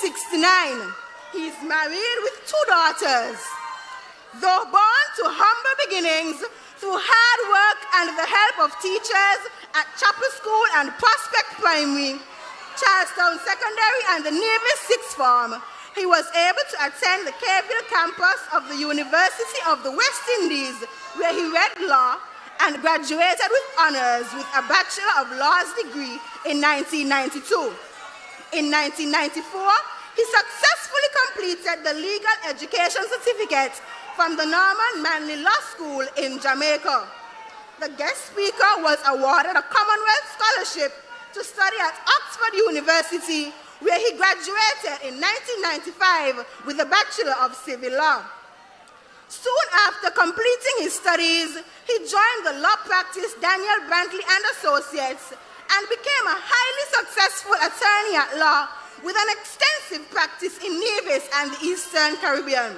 69. He is married with 2 daughters. Though born to humble beginnings, through hard work and the help of teachers at Chapel School and Prospect Primary, Charlestown Secondary and the Nevis Sixth Form, he was able to attend the Cavill campus of the University of the West Indies, where he read law and graduated with honors with a Bachelor of Laws degree in 1992. In 1994, he successfully completed the Legal Education Certificate from the Norman Manley Law School in Jamaica. The guest speaker was awarded a Commonwealth Scholarship to study at Oxford University, where he graduated in 1995 with a Bachelor of Civil Law. Soon after completing his studies, he joined the law practice Daniel Brantley and Associates and became a highly successful attorney at law with an extensive practice in Nevis and the Eastern Caribbean.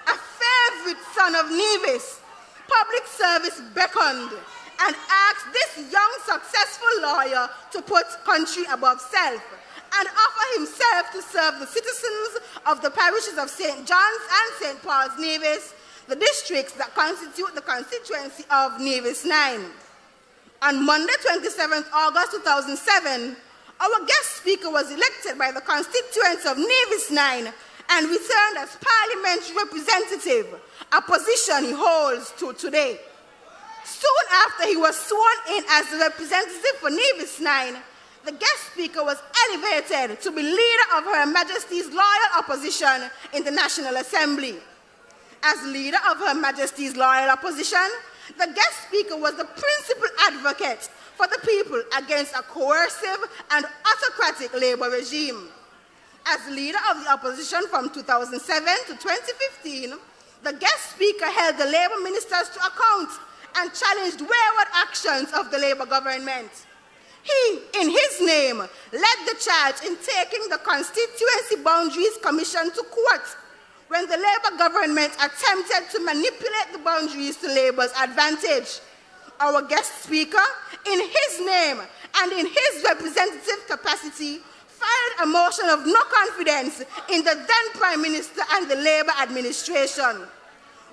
A favorite son of Nevis, public service beckoned and asked this young successful lawyer to put country above self and offer himself to serve the citizens of the parishes of St. John's and St. Paul's Nevis, the districts that constitute the constituency of Nevis 9. On Monday, 27th August 2007, our guest speaker was elected by the constituents of Nevis 9 and returned as parliamentary representative, a position he holds to today. Soon after he was sworn in as the representative for Nevis 9, the guest speaker was elevated to be leader of Her Majesty's Loyal Opposition in the National Assembly. As leader of Her Majesty's Loyal Opposition, the guest speaker was the principal advocate for the people against a coercive and autocratic labor regime. As leader of the opposition from 2007 to 2015, the guest speaker held the labor ministers to account and challenged wayward actions of the labor government. He, in his name, led the charge in taking the Constituency Boundaries Commission to court when the Labour government attempted to manipulate the boundaries to Labour's advantage. Our guest speaker, in his name and in his representative capacity, filed a motion of no confidence in the then Prime Minister and the Labour administration.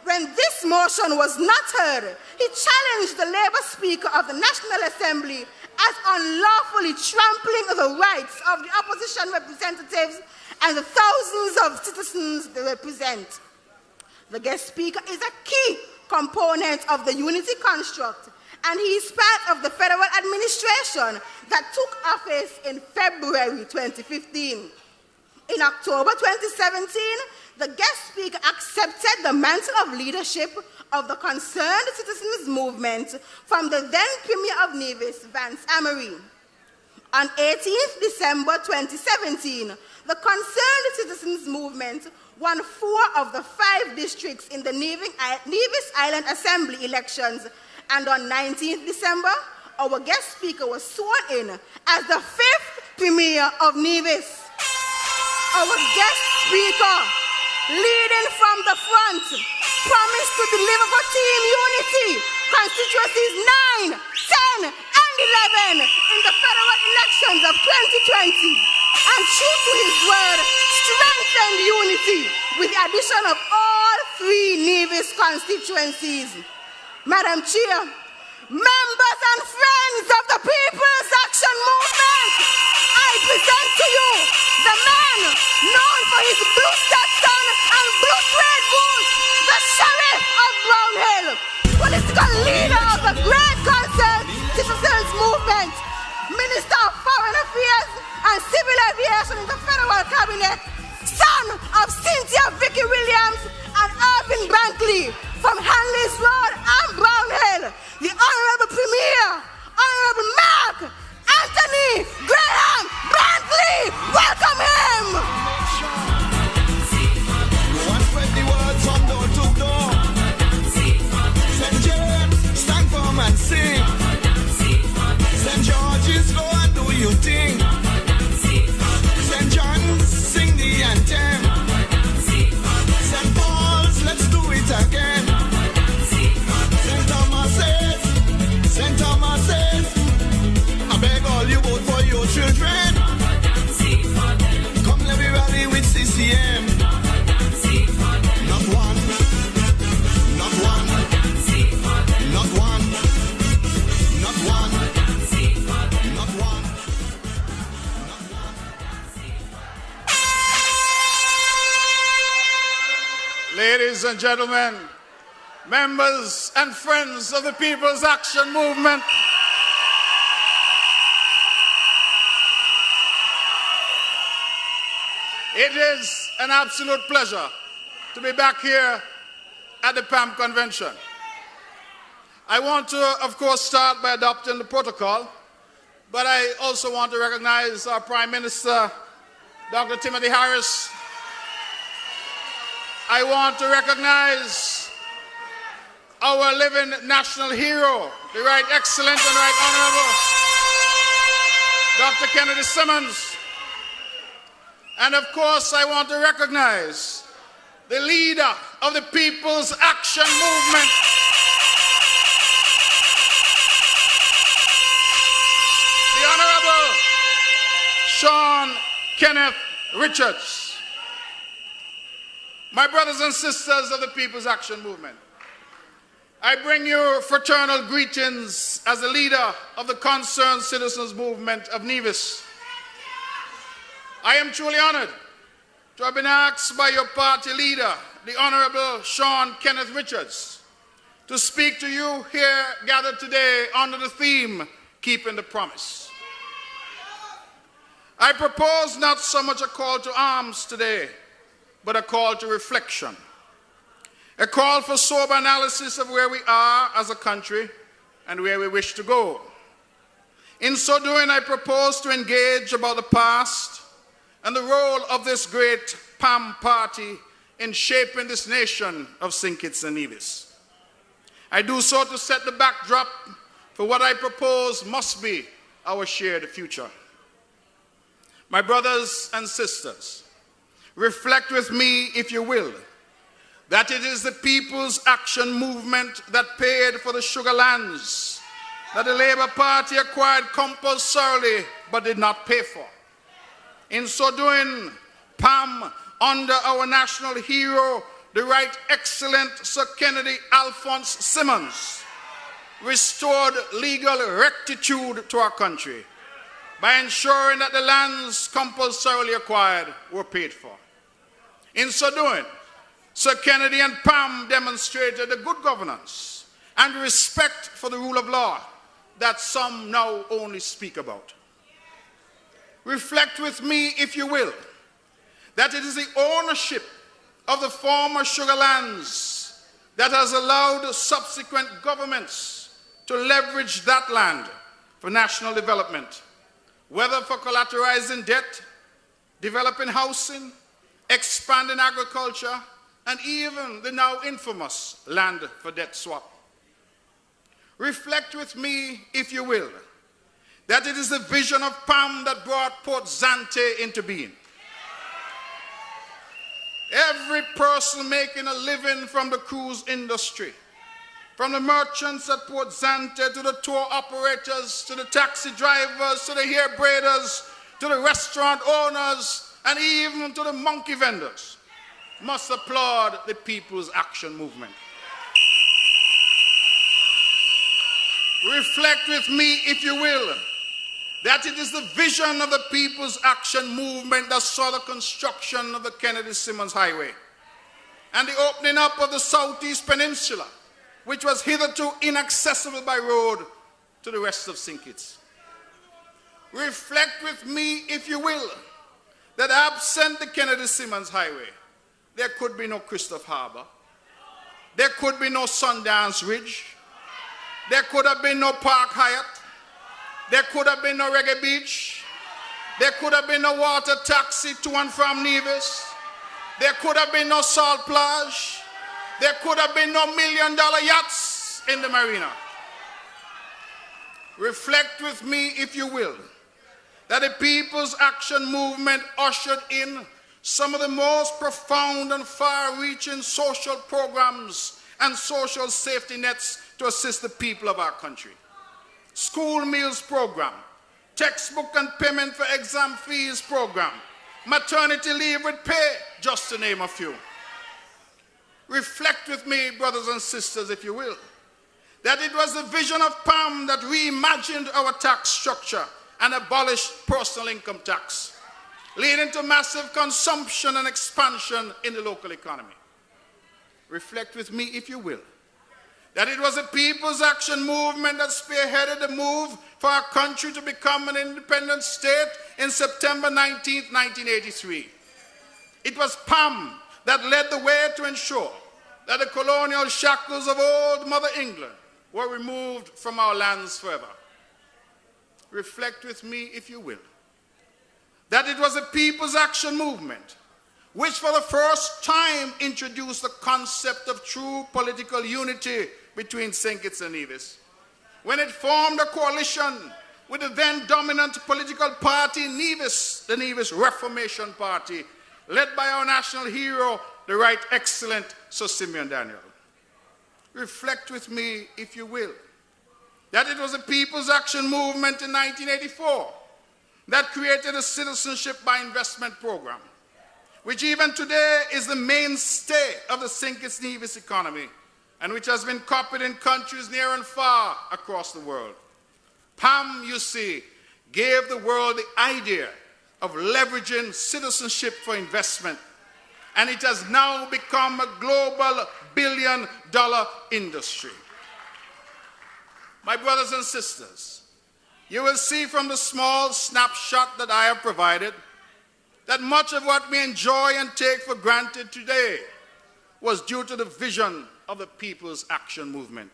When this motion was not heard, he challenged the Labour Speaker of the National Assembly as unlawfully trampling the rights of the opposition representatives and the thousands of citizens they represent. The guest speaker is a key component of the unity construct, and he is part of the federal administration that took office in February 2015. In October 2017, the guest speaker accepted the mantle of leadership of the Concerned Citizens Movement from the then Premier of Nevis, Vance Amory. On 18th December 2017, the Concerned Citizens Movement won 4 of the 5 districts in the Nevis Island Assembly elections, and on 19th December, our guest speaker was sworn in as the 5th Premier of Nevis. Our guest speaker, leading from the front, promised to deliver for team unity, constituencies 9, 10, and 11 in the federal elections of 2020, and true to his word, strengthened unity with the addition of all 3 Nevis constituencies. Madam Chair, members and friends of the People's Action Movement, I present to you the man known for his blue Stetson and blue suede boots, the Sheriff of Brown Hill, political leader of the Great Concerned Citizens Movement, Minister of Foreign Affairs and Civil Aviation in the Federal Cabinet, son of Cynthia Vicky Williams and Irvin Brantley from Hanley's Road and Brown Hill, the Honorable Premier, Honorable Mark Anthony Graham Brantley. Welcome him. Spread the word from door to door. St. James, stand firm and sing. St. George's, go and do your thing. St. John's, sing the anthem. St. Paul's, let's do it again. CCM. Not one, not one, not one, not one, not one. Ladies and gentlemen, members and friends of the People's Action Movement, it is an absolute pleasure to be back here at the PAM Convention. I want to, of course, start by adopting the protocol, but I also want to recognize our Prime Minister, Dr. Timothy Harris. I want to recognize our living national hero, the Right Excellent and Right Honorable Dr. Kennedy Simmons. And of course, I want to recognize the leader of the People's Action Movement, the Honorable Sean Kenneth Richards. My brothers and sisters of the People's Action Movement, I bring you fraternal greetings as the leader of the Concerned Citizens Movement of Nevis. I am truly honored to have been asked by your party leader, the Honorable Sean Kenneth Richards, to speak to you here gathered today under the theme, Keeping the Promise. I propose not so much a call to arms today, but a call to reflection. A call for sober analysis of where we are as a country and where we wish to go. In so doing, I propose to engage about the past and the role of this great PAM party in shaping this nation of St. Kitts and Nevis. I do so to set the backdrop for what I propose must be our shared future. My brothers and sisters, reflect with me, if you will, that it is the People's Action Movement that paid for the sugar lands that the Labour Party acquired compulsorily but did not pay for. In so doing, PAM, under our national hero, the Right Excellent Sir Kennedy Alphonse Simmons, restored legal rectitude to our country by ensuring that the lands compulsorily acquired were paid for. In so doing, Sir Kennedy and PAM demonstrated the good governance and respect for the rule of law that some now only speak about. Reflect with me, if you will, that it is the ownership of the former sugar lands that has allowed subsequent governments to leverage that land for national development, whether for collateralizing debt, developing housing, expanding agriculture, and even the now infamous land for debt swap. Reflect with me, if you will, that it is the vision of PAM that brought Port Zante into being. Every person making a living from the cruise industry, from the merchants at Port Zante to the tour operators, to the taxi drivers, to the hair braiders, to the restaurant owners, and even to the monkey vendors, must applaud the People's Action Movement. Reflect with me, if you will, that it is the vision of the People's Action Movement that saw the construction of the Kennedy-Simmons Highway and the opening up of the Southeast Peninsula, which was hitherto inaccessible by road to the rest of St. Kitts. Reflect with me, if you will, that absent the Kennedy-Simmons Highway, there could be no Christopher Harbor, there could be no Sundance Ridge, there could have been no Park Hyatt, there could have been no Reggae Beach, there could have been no water taxi to and from Nevis, there could have been no Salt Plage, there could have been no $1 million yachts in the marina. Reflect with me, if you will, that the People's Action Movement ushered in some of the most profound and far-reaching social programs and social safety nets to assist the people of our country. School meals program, textbook and payment for exam fees program, maternity leave with pay, just to name a few. Reflect with me, brothers and sisters, if you will, that it was the vision of PAM that reimagined our tax structure and abolished personal income tax, leading to massive consumption and expansion in the local economy. Reflect with me, if you will, that it was the People's Action Movement that spearheaded the move for our country to become an independent state in September 19, 1983. It was PAM that led the way to ensure that the colonial shackles of old Mother England were removed from our lands forever. Reflect with me, if you will, that it was the People's Action Movement which for the first time introduced the concept of true political unity between St. Kitts and Nevis, when it formed a coalition with the then dominant political party Nevis, the Nevis Reformation Party, led by our national hero, the Right Excellent Sir Simeon Daniel. Reflect with me, if you will, that it was the People's Action Movement in 1984 that created a citizenship by investment program, which even today is the mainstay of the St. Kitts Nevis economy, and which has been copied in countries near and far across the world. PAM, you see, gave the world the idea of leveraging citizenship for investment, and it has now become a global billion-dollar industry. My brothers and sisters, you will see from the small snapshot that I have provided that much of what we enjoy and take for granted today was due to the vision of the People's Action Movement.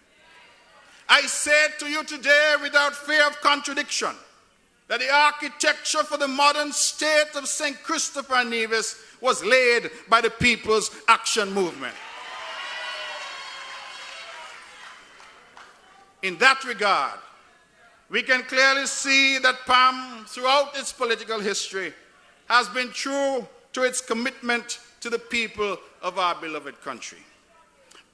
I say to you today without fear of contradiction that the architecture for the modern state of St. Christopher and Nevis was laid by the People's Action Movement. In that regard, we can clearly see that PAM, throughout its political history, has been true to its commitment to the people of our beloved country.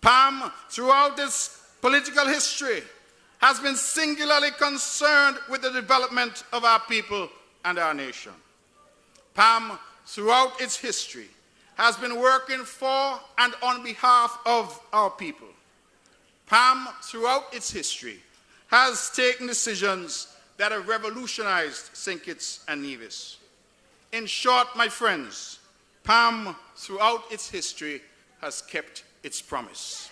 PAM, throughout its political history, has been singularly concerned with the development of our people and our nation. PAM, throughout its history, has been working for and on behalf of our people. PAM, throughout its history, has taken decisions that have revolutionized St. Kitts and Nevis. In short, my friends, PAM, throughout its history, has kept its promise.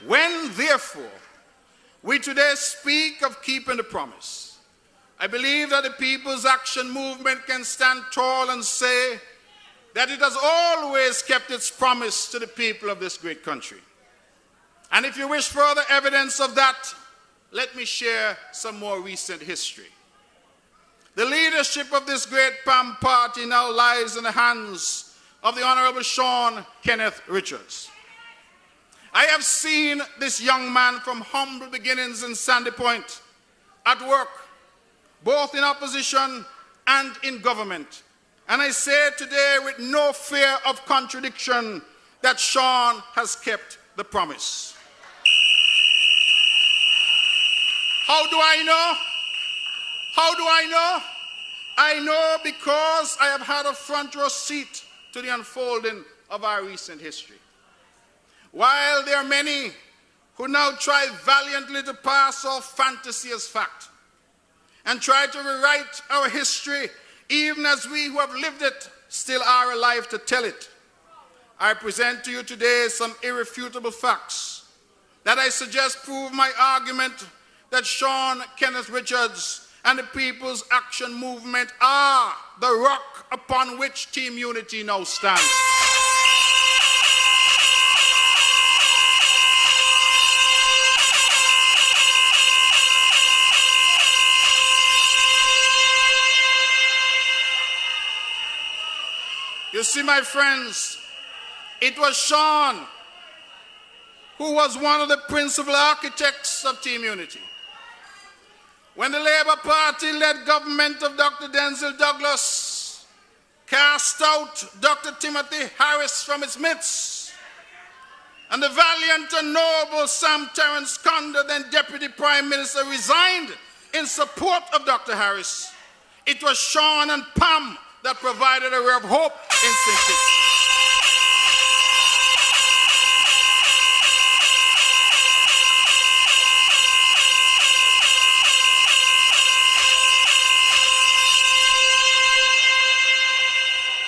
When, therefore, we today speak of keeping the promise, I believe that the People's Action Movement can stand tall and say that it has always kept its promise to the people of this great country. And if you wish further evidence of that, let me share some more recent history. The leadership of this great PAM party now lies in the hands of the Honorable Sean Kenneth Richards. I have seen this young man from humble beginnings in Sandy Point at work, both in opposition and in government. And I say today with no fear of contradiction that Sean has kept the promise. How do I know? How do I know? I know because I have had a front row seat to the unfolding of our recent history. While there are many who now try valiantly to pass off fantasy as fact and try to rewrite our history, even as we who have lived it still are alive to tell it, I present to you today some irrefutable facts that I suggest prove my argument that Sean Kenneth Richards and the People's Action Movement are the rock upon which Team Unity now stands. You see, my friends, it was Sean who was one of the principal architects of Team Unity. When the Labour Party-led government of Dr. Denzel Douglas cast out Dr. Timothy Harris from its midst and the valiant and noble Sam Terence Condon, then Deputy Prime Minister, resigned in support of Dr. Harris, it was Sean and Pam that provided a ray of hope in St. Kitts.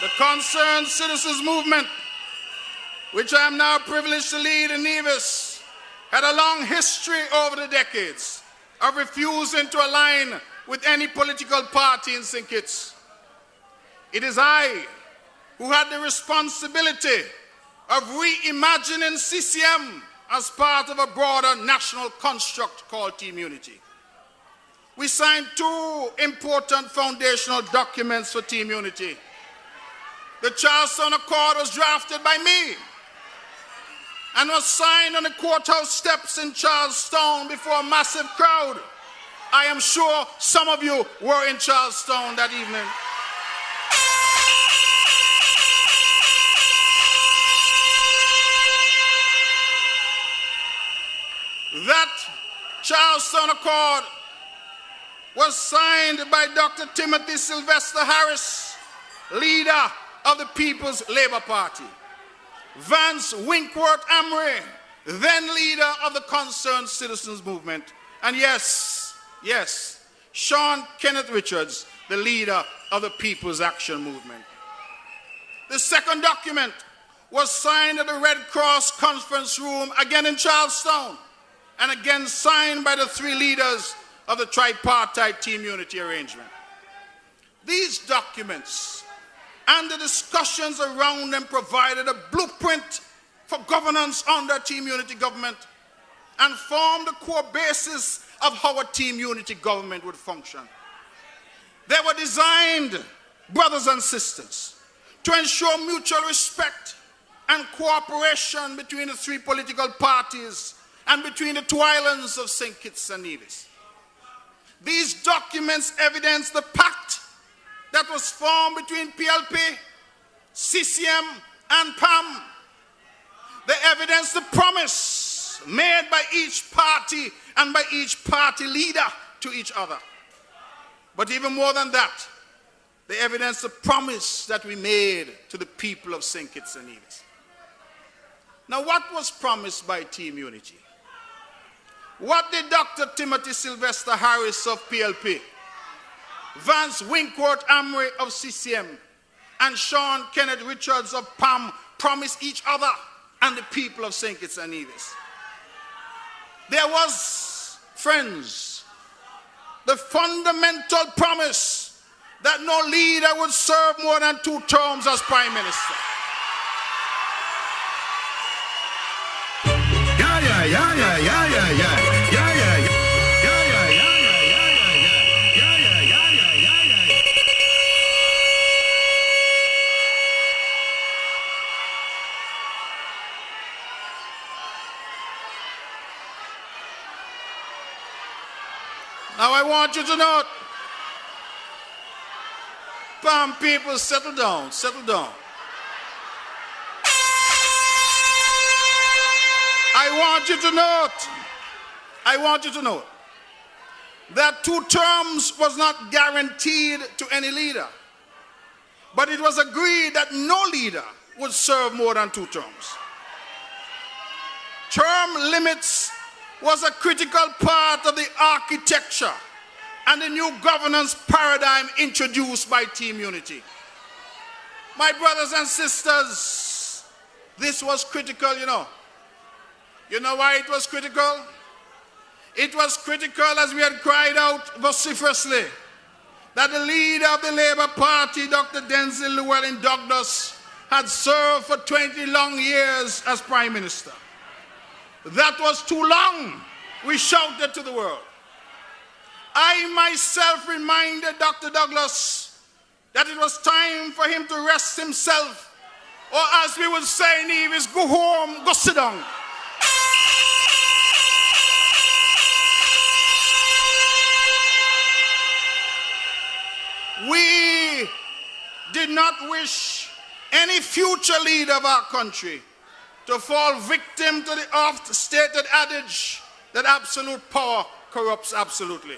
The Concerned Citizens Movement, which I am now privileged to lead in Nevis, had a long history over the decades of refusing to align with any political party in St. Kitts. It is I who had the responsibility of reimagining CCM as part of a broader national construct called Team Unity. We signed two important foundational documents for Team Unity. The Charlestown Accord was drafted by me and was signed on the courthouse steps in Charlestown before a massive crowd. I am sure some of you were in Charlestown that evening. That Charlestown Accord was signed by Dr. Timothy Sylvester Harris, leader of the People's Labour Party, Vance Winkworth Amory, then leader of the Concerned Citizens Movement, and yes, Sean Kenneth Richards, the leader of the People's Action Movement. The second document was signed at the Red Cross Conference Room, again in Charlestown, and again signed by the three leaders of the tripartite Team Unity arrangement. These documents and the discussions around them provided a blueprint for governance under Team Unity government and formed the core basis of how a Team Unity government would function. They were designed, brothers and sisters, to ensure mutual respect and cooperation between the three political parties and between the two islands of St. Kitts and Nevis. These documents evidence the pact that was formed between PLP, CCM, and PAM. They evidence the promise made by each party and by each party leader to each other. But even more than that, they evidence the promise that we made to the people of St. Kitts and Nevis. Now, what was promised by Team Unity? What did Dr. Timothy Sylvester Harris of PLP, Vance Winkworth Amory of CCM, and Sean Kenneth Richards of PAM promise each other and the people of St. Kitts and Nevis? There was, friends, the fundamental promise that no leader would serve more than 2 terms as Prime Minister. Now I want you to note, PAM people, settle down, settle down. I want you to note that 2 terms was not guaranteed to any leader, but it was agreed that no leader would serve more than 2 terms. Term limits was a critical part of the architecture and the new governance paradigm introduced by Team Unity. My brothers and sisters, this was critical, you know. You know why it was critical? It was critical as we had cried out vociferously that the leader of the Labour Party, Dr. Denzil Llewellyn Douglas, had served for 20 long years as Prime Minister. That was too long, we shouted to the world. I myself reminded Dr. Douglas that it was time for him to rest himself, or as we would say in Nevis, go home, go sit down. We did not wish any future leader of our country to fall victim to the oft-stated adage that absolute power corrupts absolutely.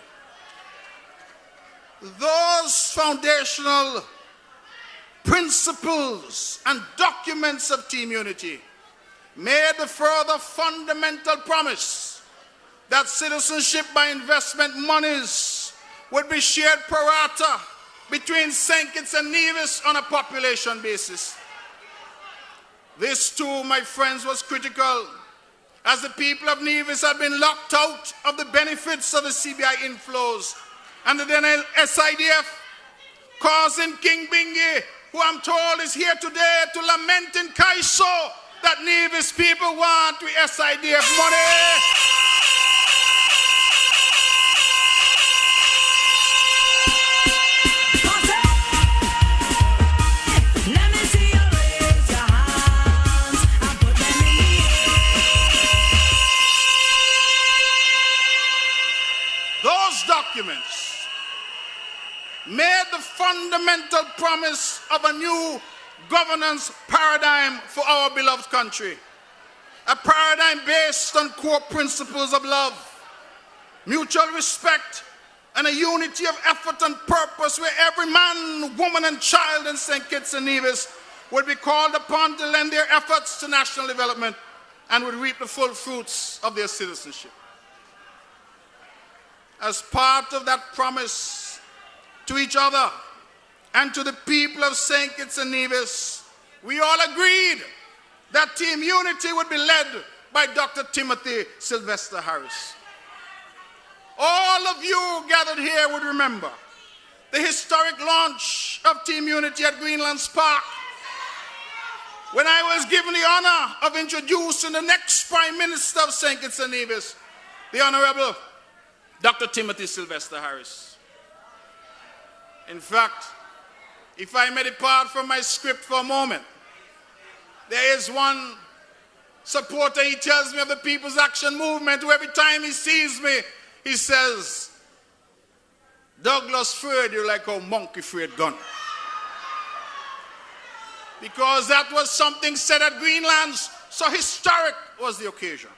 Those foundational principles and documents of team unity made the further fundamental promise that citizenship by investment monies would be shared pro rata between St. Kitts and Nevis on a population basis. This too, my friends, was critical, as the people of Nevis had been locked out of the benefits of the CBI inflows under the SIDF, causing King Bingi, who I'm told is here today, to lament in Kaiso that Nevis people want with SIDF money. Those documents made the fundamental promise of a new governance paradigm for our beloved country. A paradigm based on core principles of love, mutual respect, and a unity of effort and purpose where every man, woman, and child in St. Kitts and Nevis would be called upon to lend their efforts to national development and would reap the full fruits of their citizenship. As part of that promise to each other and to the people of St. Kitts and Nevis, we all agreed that Team Unity would be led by Dr. Timothy Sylvester Harris. All of you gathered here would remember the historic launch of Team Unity at Greenlands Park, when I was given the honor of introducing the next Prime Minister of St. Kitts and Nevis, the Honorable Dr. Timothy Sylvester Harris. In fact, if I may depart from my script for a moment, there is one supporter, he tells me, of the People's Action Movement, who every time he sees me, he says, "Douglas Fred, you're like a monkey Fred gun." Because that was something said at Greenlands, so historic was the occasion.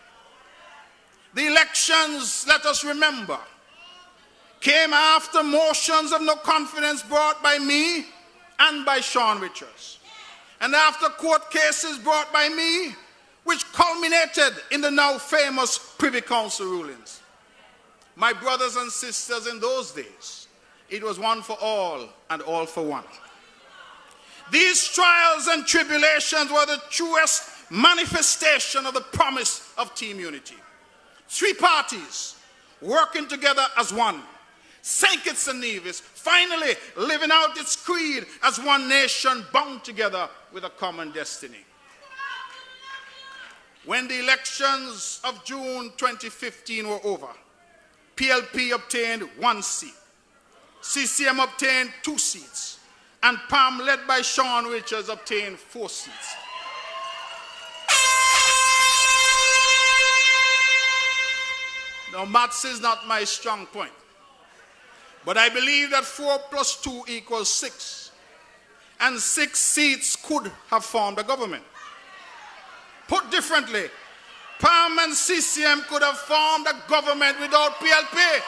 The elections, let us remember, came after motions of no confidence brought by me and by Sean Richards, and after court cases brought by me, which culminated in the now famous Privy Council rulings. My brothers and sisters, in those days, it was one for all and all for one. These trials and tribulations were the truest manifestation of the promise of Team Unity. Three parties working together as one. St. Kitts and Nevis finally living out its creed as one nation bound together with a common destiny. When the elections of June 2015 were over, PLP obtained 1 seat, CCM obtained 2 seats, and PAM, led by Sean Richards, obtained 4 seats. Now, maths is not my strong point, but I believe that 4 plus 2 equals 6, and 6 seats could have formed a government. Put differently, PAM and CCM could have formed a government without PLP.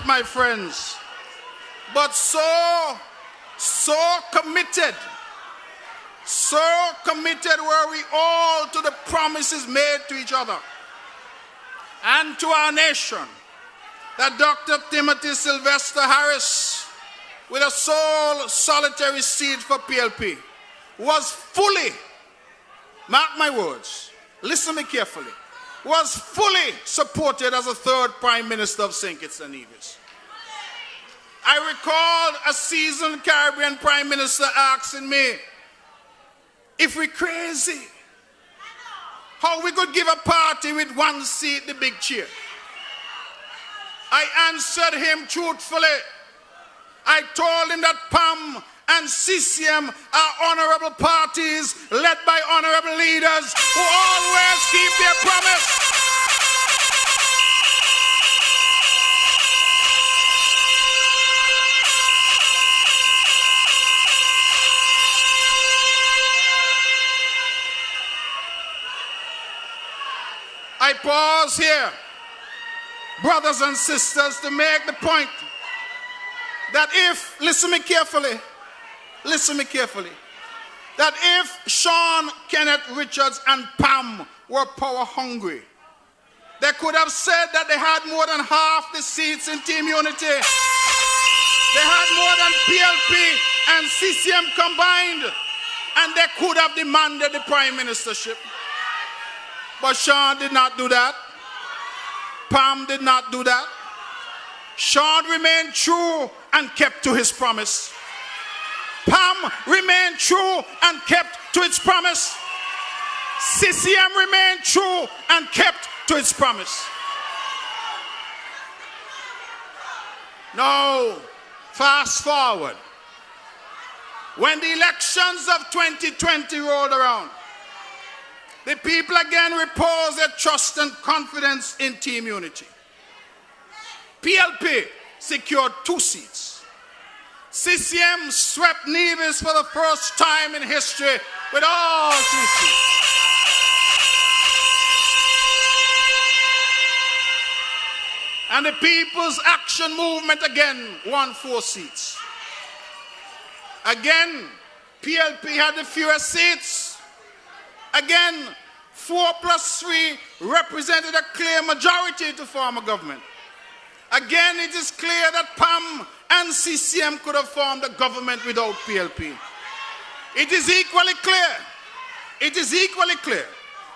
My friends, but so committed were we all to the promises made to each other and to our nation that Dr. Timothy Sylvester Harris, with a sole solitary seat for PLP, was fully, mark my words, listen me carefully, was fully supported as a third Prime Minister of St. Kitts and Nevis. I recall a seasoned Caribbean Prime Minister asking me, if we're crazy, how we could give a party with 1 seat, the big chair. I answered him truthfully. I told him that PAM and CCM are honorable parties led by honorable leaders who always keep their promise. I pause here, brothers and sisters, to make the point that if, listen me carefully, that if Sean Kenneth Richards and PAM were power hungry, they could have said that they had more than half the seats in Team Unity. They had more than PLP and CCM combined, and they could have demanded the prime ministership. But Sean did not do that. PAM did not do that. Sean remained true and kept to his promise. PAM remained true and kept to its promise. CCM remained true and kept to its promise. Now, fast forward. When the elections of 2020 rolled around, the people again reposed their trust and confidence in Team Unity. PLP secured 2 seats. CCM swept Nevis for the first time in history with all 3 seats. And the People's Action Movement again won 4 seats. Again, PLP had the fewest seats. Again, 4 plus 3 represented a clear majority to form a government. Again, it is clear that PAM and CCM could have formed a government without PLP. It is equally clear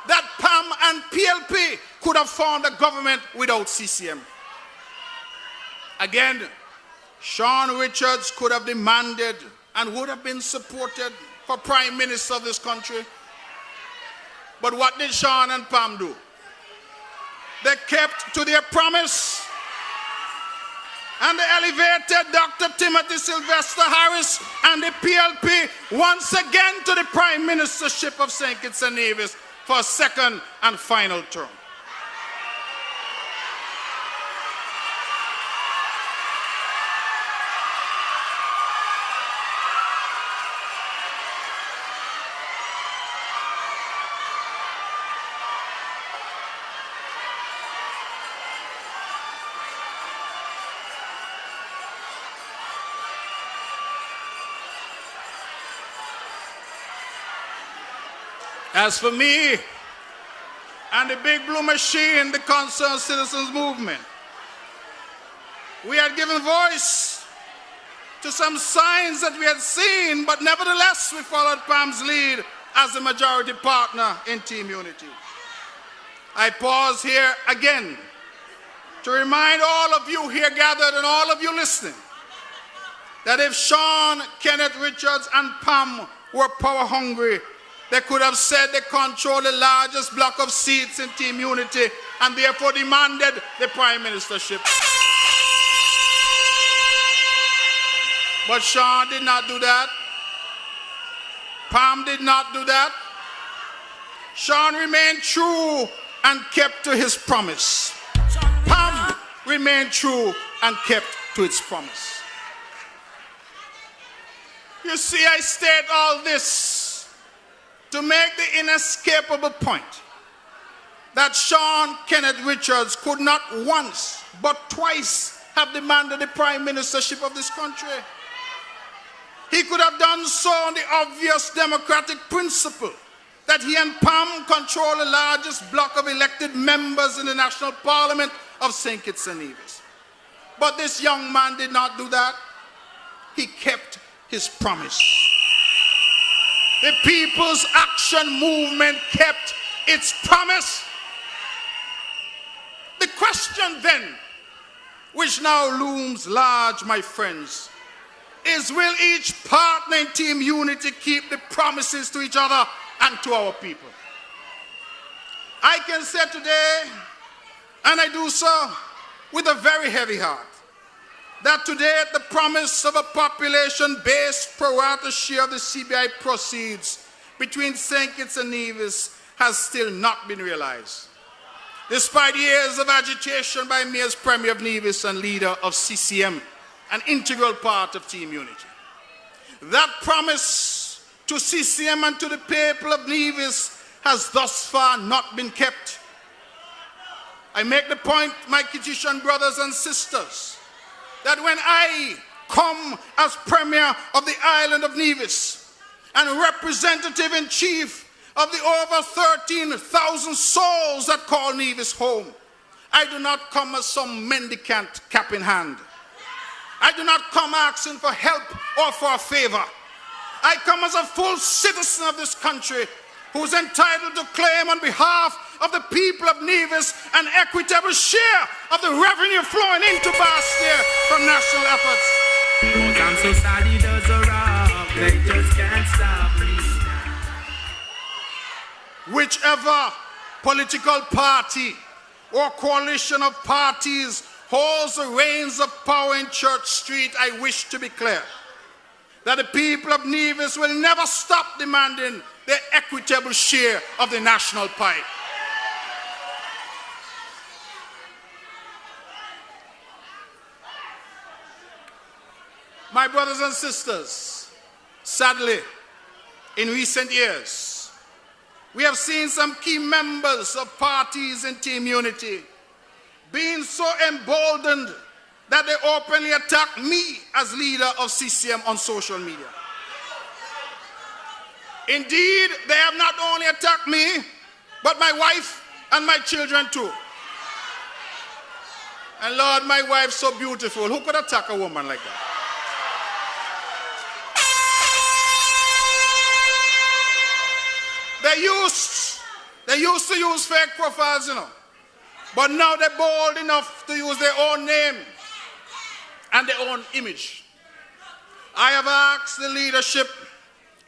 that PAM and PLP could have formed a government without CCM. Again, Sean Richards could have demanded and would have been supported for Prime Minister of this country. But what did Sean and PAM do? They kept to their promise. And they elevated Dr. Timothy Sylvester Harris and the PLP once again to the Prime Ministership of St. Kitts and Nevis for a second and final term. As for me and the Big Blue Machine, the Concerned Citizens Movement, we had given voice to some signs that we had seen, but nevertheless we followed PAM's lead as the majority partner in Team Unity. I pause here again to remind all of you here gathered and all of you listening that if Sean Kenneth Richards and PAM were power hungry, they could have said they control the largest block of seats in Team Unity and therefore demanded the Prime Ministership. But Sean did not do that. PAM did not do that. Sean remained true and kept to his promise. PAM remained true and kept to its promise. You see, I state all this to make the inescapable point that Sean Kenneth Richards could not once but twice have demanded the Prime Ministership of this country. He could have done so on the obvious democratic principle that he and PAM control the largest block of elected members in the National Parliament of St. Kitts and Nevis. But this young man did not do that. He kept his promise. The People's Action Movement kept its promise. The question then, which now looms large, my friends, is will each partner in Team Unity keep the promises to each other and to our people? I can say today, and I do so, with a very heavy heart that today the promise of a population-based pro rata share of the CBI proceeds between St. Kitts and Nevis has still not been realized, despite years of agitation by me as Premier of Nevis and leader of CCM, an integral part of Team Unity. That promise to CCM and to the people of Nevis has thus far not been kept. I make the point, my Kittitian brothers and sisters, that when I come as Premier of the island of Nevis and representative in chief of the over 13,000 souls that call Nevis home, I do not come as some mendicant cap in hand. I do not come asking for help or for a favor. I come as a full citizen of this country who is entitled to claim on behalf of the people of Nevis an equitable share of the revenue flowing into Bastia from national efforts. But I'm so sad he does a rock, they just can't stop me. Whichever political party or coalition of parties holds the reins of power in Church Street, I wish to be clear that the people of Nevis will never stop demanding their equitable share of the national pie. My brothers and sisters, sadly, in recent years, we have seen some key members of parties in Team Unity being so emboldened that they openly attack me as leader of CCM on social media. Indeed, they have not only attacked me, but my wife and my children too. And Lord, my wife's so beautiful. Who could attack a woman like that? They used to use fake profiles, but now they're bold enough to use their own name and their own image. I have asked the leadership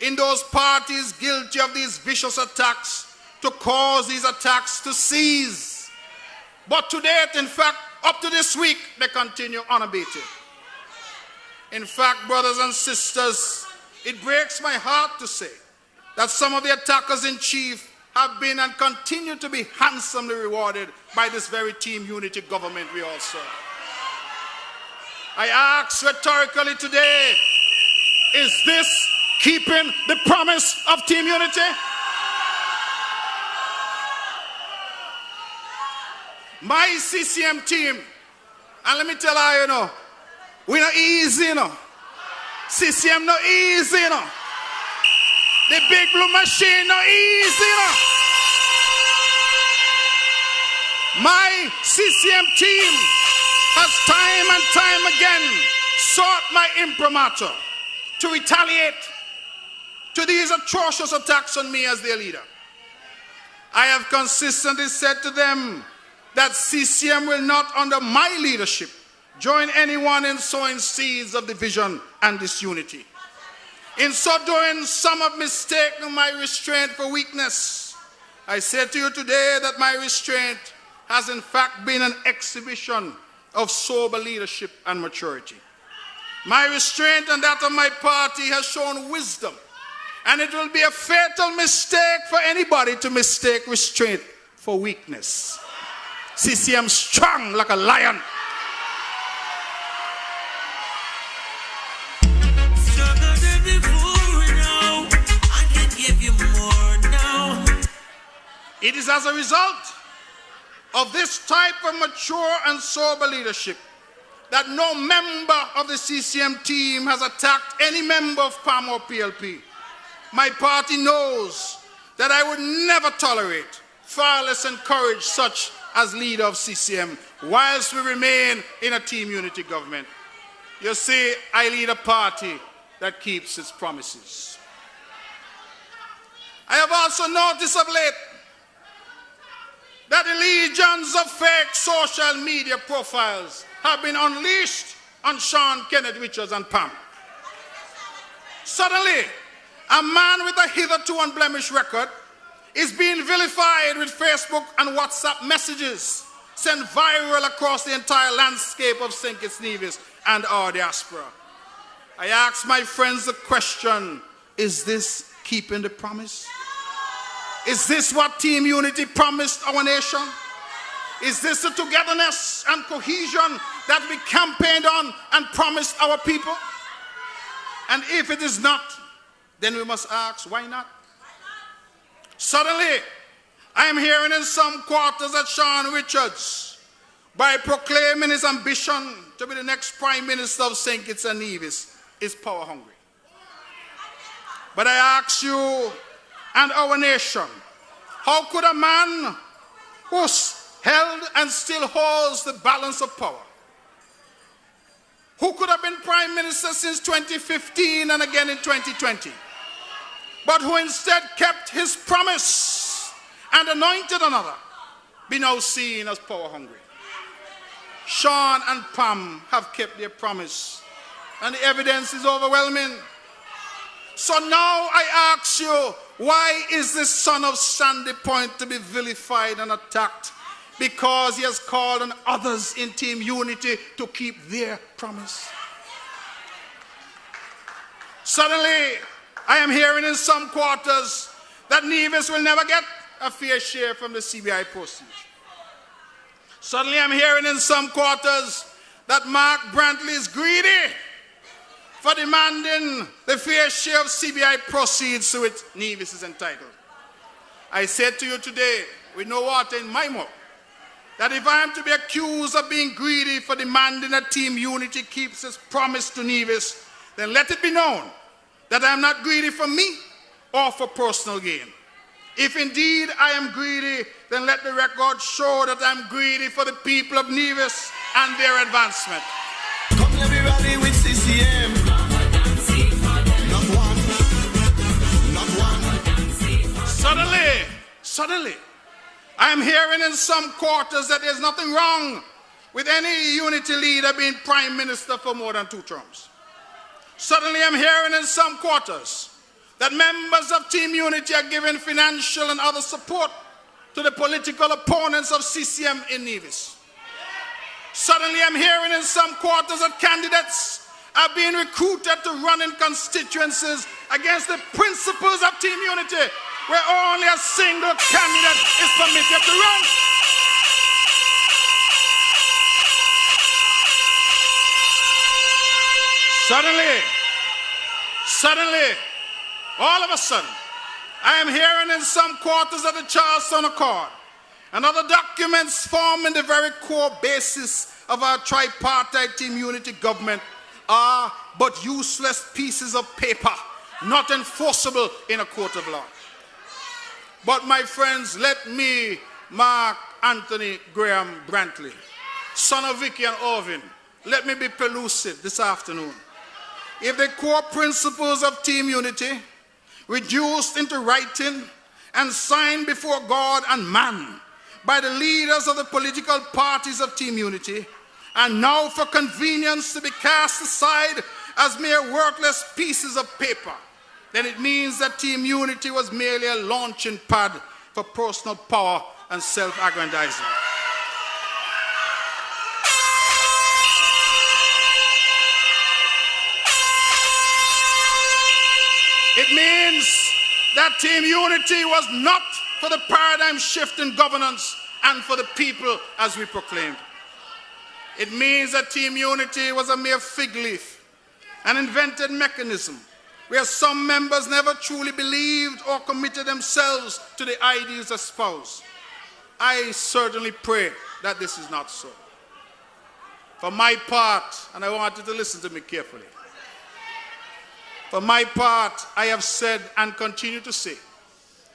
in those parties guilty of these vicious attacks to cause these attacks to cease. But to date, in fact, up to this week, they continue unabated. In fact, brothers and sisters, it breaks my heart to say that some of the attackers in chief have been and continue to be handsomely rewarded by this very Team Unity government we all serve. I ask rhetorically today, is this keeping the promise of Team Unity? My CCM team, and let me tell you, we're not easy, CCM not easy, The big blue machine not easy, My CCM team has time and time again sought my imprimatur to retaliate to these atrocious attacks on me as their leader. I have consistently said to them that CCM will not, under my leadership, join anyone in sowing seeds of division and disunity. In so doing, some have mistaken my restraint for weakness. I say to you today that my restraint has in fact been an exhibition of sober leadership and maturity. My restraint and that of my party has shown wisdom, and it will be a fatal mistake for anybody to mistake restraint for weakness. CCM strong like a lion. It is as a result of this type of mature and sober leadership that no member of the CCM team has attacked any member of PAM or PLP. My party knows that I would never tolerate, far less encourage such as leader of CCM whilst we remain in a Team Unity government. You see, I lead a party that keeps its promises. I have also noticed of late that the legions of fake social media profiles have been unleashed on Sean Kenneth Richards and Pam. Suddenly, a man with a hitherto unblemished record is being vilified with Facebook and WhatsApp messages sent viral across the entire landscape of St. Kitts Nevis and our diaspora. I ask my friends the question, is this keeping the promise? Is this what Team Unity promised our nation? Is this the togetherness and cohesion that we campaigned on and promised our people? And if it is not, then we must ask, why not? Suddenly, I am hearing in some quarters that Sean Richards, by proclaiming his ambition to be the next Prime Minister of St. Kitts and Nevis, is power hungry. But I ask you and our nation, how could a man who's held and still holds the balance of power, who could have been Prime Minister since 2015 and again in 2020, but who instead kept his promise and anointed another, be now seen as power hungry? Sean and Pam have kept their promise, and the evidence is overwhelming. So now I ask you, why is the son of Sandy Point to be vilified and attacked? Because he has called on others in Team Unity to keep their promise. Suddenly, I am hearing in some quarters that Nevis will never get a fair share from the CBI proceeds. Suddenly, I'm hearing in some quarters that Mark Brantley is greedy for demanding the fair share of CBI proceeds to which Nevis is entitled. I said to you today, with no water in my mouth, that if I am to be accused of being greedy for demanding that Team Unity keeps its promise to Nevis, then let it be known that I am not greedy for me or for personal gain. If indeed I am greedy, then let the record show that I am greedy for the people of Nevis and their advancement. Come everybody with CCM. Not one. Suddenly, I am hearing in some quarters that there's nothing wrong with any unity leader being Prime Minister for more than 2 terms. Suddenly, I'm hearing in some quarters that members of Team Unity are giving financial and other support to the political opponents of CCM in Nevis. Suddenly, I'm hearing in some quarters that candidates are being recruited to run in constituencies against the principles of Team Unity, where only a single candidate is permitted to run. Suddenly, all of a sudden, I am hearing in some quarters of the Charleston Accord and other documents forming the very core basis of our tripartite Team Unity government are but useless pieces of paper, not enforceable in a court of law. But my friends, let me, Mark Anthony Graham Brantley, son of Vicky and Orvin, let me be pellucid this afternoon. If the core principles of Team Unity, reduced into writing and signed before God and man by the leaders of the political parties of Team Unity, and now for convenience to be cast aside as mere worthless pieces of paper, then it means that Team Unity was merely a launching pad for personal power and self-aggrandizement. It means that Team Unity was not for the paradigm shift in governance and for the people as we proclaimed. It means that Team Unity was a mere fig leaf, an invented mechanism where some members never truly believed or committed themselves to the ideals espoused. I certainly pray that this is not so. For my part, and I want you to listen to me carefully, for my part, I have said and continue to say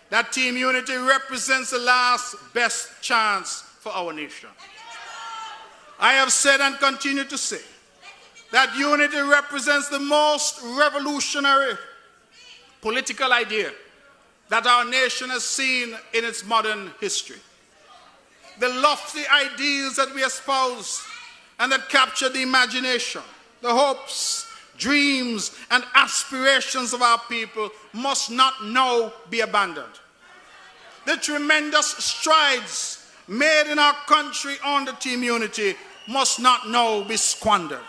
that Team Unity represents the last best chance for our nation. I have said and continue to say that unity represents the most revolutionary political idea that our nation has seen in its modern history. The lofty ideals that we espouse and that capture the imagination, the hopes, dreams, and aspirations of our people must not now be abandoned. The tremendous strides made in our country under Team Unity must not now be squandered.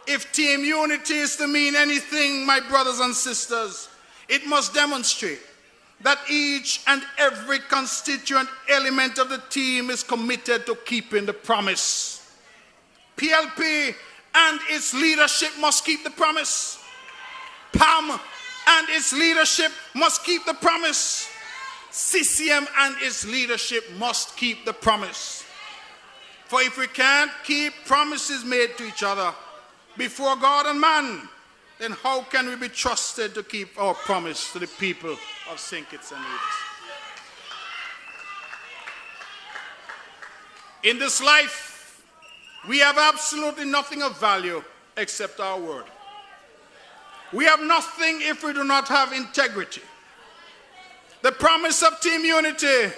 If Team Unity is to mean anything, my brothers and sisters, it must demonstrate that each and every constituent element of the team is committed to keeping the promise. PLP and its leadership must keep the promise. PAM and its leadership must keep the promise. CCM and its leadership must keep the promise. For if we can't keep promises made to each other before God and man, then how can we be trusted to keep our promise to the people of St. Kitts and Nevis? In this life, we have absolutely nothing of value except our word. We have nothing if we do not have integrity. The promise of Team Unity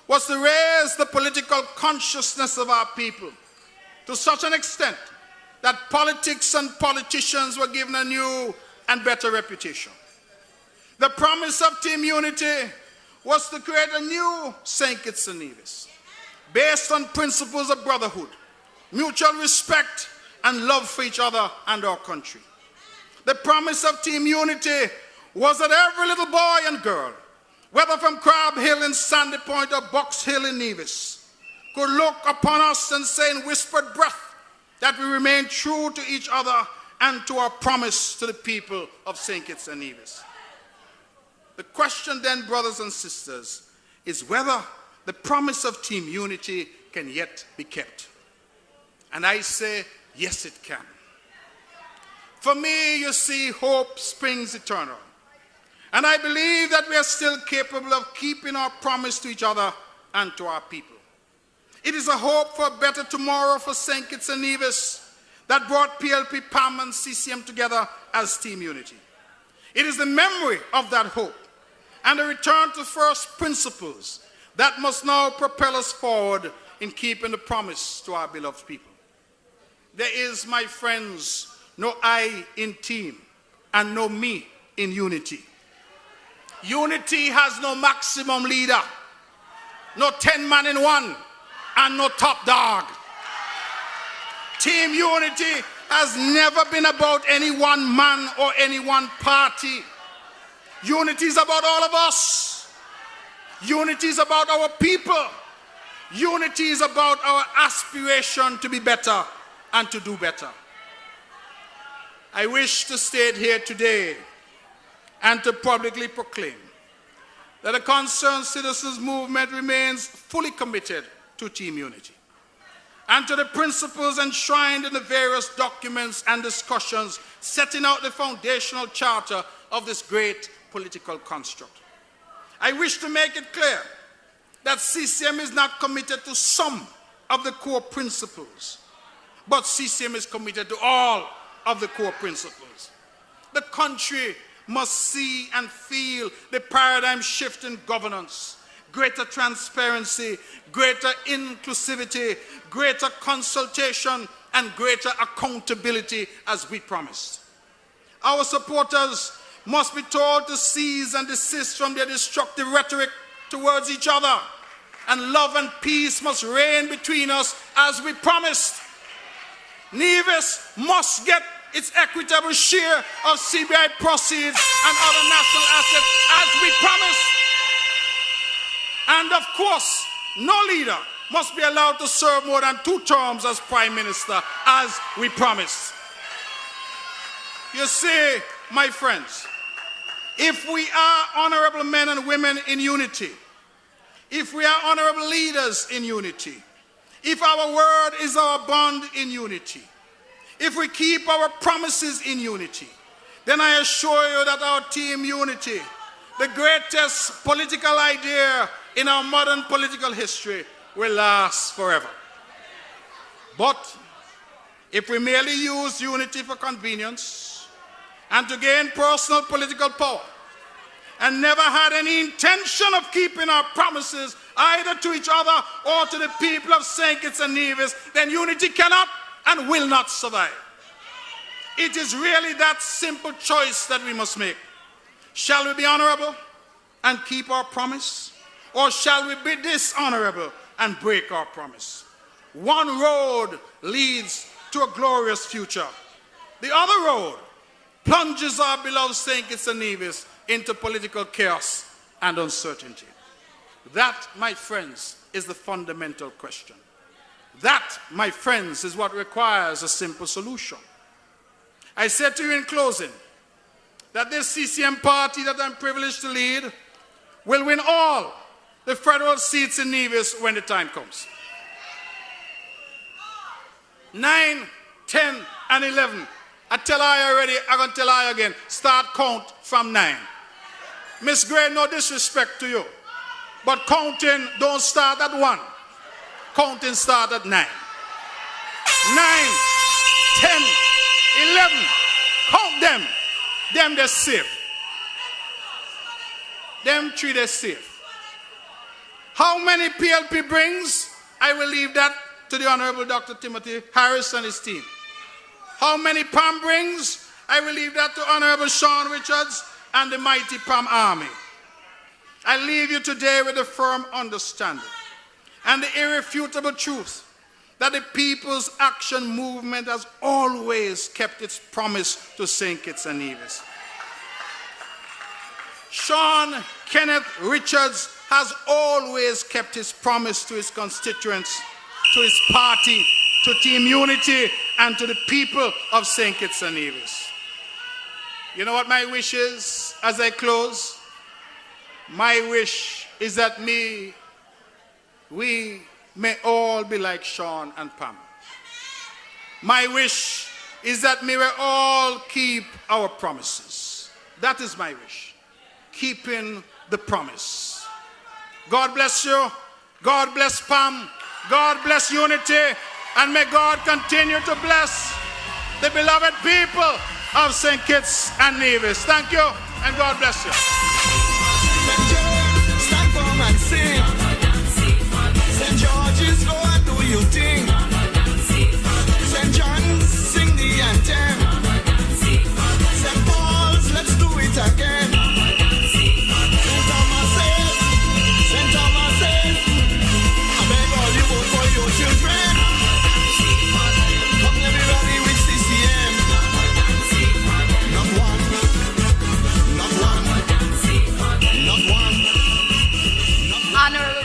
was to raise the political consciousness of our people to such an extent that politics and politicians were given a new and better reputation. The promise of Team Unity was to create a new St. Kitts and Nevis based on principles of brotherhood, mutual respect, and love for each other and our country. The promise of Team Unity was that every little boy and girl, whether from Crab Hill in Sandy Point or Box Hill in Nevis, could look upon us and say in whispered breath that we remain true to each other and to our promise to the people of St. Kitts and Nevis. The question then, brothers and sisters, is whether the promise of Team Unity can yet be kept. And I say, yes, it can. For me, you see, hope springs eternal. And I believe that we are still capable of keeping our promise to each other and to our people. It is a hope for a better tomorrow for St. Kitts and Nevis that brought PLP, PAM, and CCM together as Team Unity. It is the memory of that hope and a return to first principles that must now propel us forward in keeping the promise to our beloved people. There is, my friends, no I in team and no me in unity. Unity has no maximum leader, no 10 man in one, and no top dog. Team Unity has never been about any one man or any one party. Unity is about all of us. Unity is about our people. Unity is about our aspiration to be better and to do better. I wish to state here today and to publicly proclaim that the Concerned Citizens Movement remains fully committed to Team Unity and to the principles enshrined in the various documents and discussions setting out the foundational charter of this great political construct. I wish to make it clear that CCM is not committed to some of the core principles, but CCM is committed to all of the core principles. The country must see and feel the paradigm shift in governance, greater transparency, greater inclusivity, greater consultation, and greater accountability as we promised. Our supporters must be told to cease and desist from their destructive rhetoric towards each other, and love and peace must reign between us as we promised. Nevis must get its equitable share of CBI proceeds and other national assets as we promised. And of course, no leader must be allowed to serve more than 2 terms as Prime Minister, as we promised. You see, my friends, if we are honorable men and women in unity, if we are honorable leaders in unity, if our word is our bond in unity, if we keep our promises in unity, then I assure you that our Team Unity, the greatest political idea in our modern political history, will last forever. But if we merely use unity for convenience and to gain personal political power, and never had any intention of keeping our promises either to each other or to the people of St. Kitts and Nevis, then unity cannot and will not survive. It is really that simple choice that we must make. Shall we be honorable and keep our promise? Or shall we be dishonorable and break our promise? One road leads to a glorious future. The other road plunges our beloved St. Kitts and Nevis into political chaos and uncertainty. That, my friends, is the fundamental question. That, my friends, is what requires a simple solution. I said to you in closing that this CCM party that I'm privileged to lead will win all the federal seats in Nevis when the time comes. 9, 10, and 11. I tell I already, I'm going to tell I again. Start count from 9. Miss Gray, no disrespect to you. But counting don't start at 1. Counting start at 9. 9, 10, 11. Count them. Them they're safe. Them 3 they're safe. How many PLP brings? I will leave that to the Honorable Dr. Timothy Harris and his team. How many PAM brings? I will leave that to Honorable Sean Richards and the mighty PAM Army. I leave you today with a firm understanding and the irrefutable truth that the People's Action Movement has always kept its promise to St. Kitts and Nevis. Sean Kenneth Richards has always kept his promise to his constituents, to his party, to Team Unity, and to the people of St. Kitts and Nevis. You know what my wish is as I close? My wish is that we may all be like Sean and Pam. My wish is that we may all keep our promises. That is my wish. Keeping the promise. God bless you. God bless Pam. God bless Unity. And may God continue to bless the beloved people of St. Kitts and Nevis. Thank you, and God bless you. Stand firm and sing. St. George's, go and do your thing.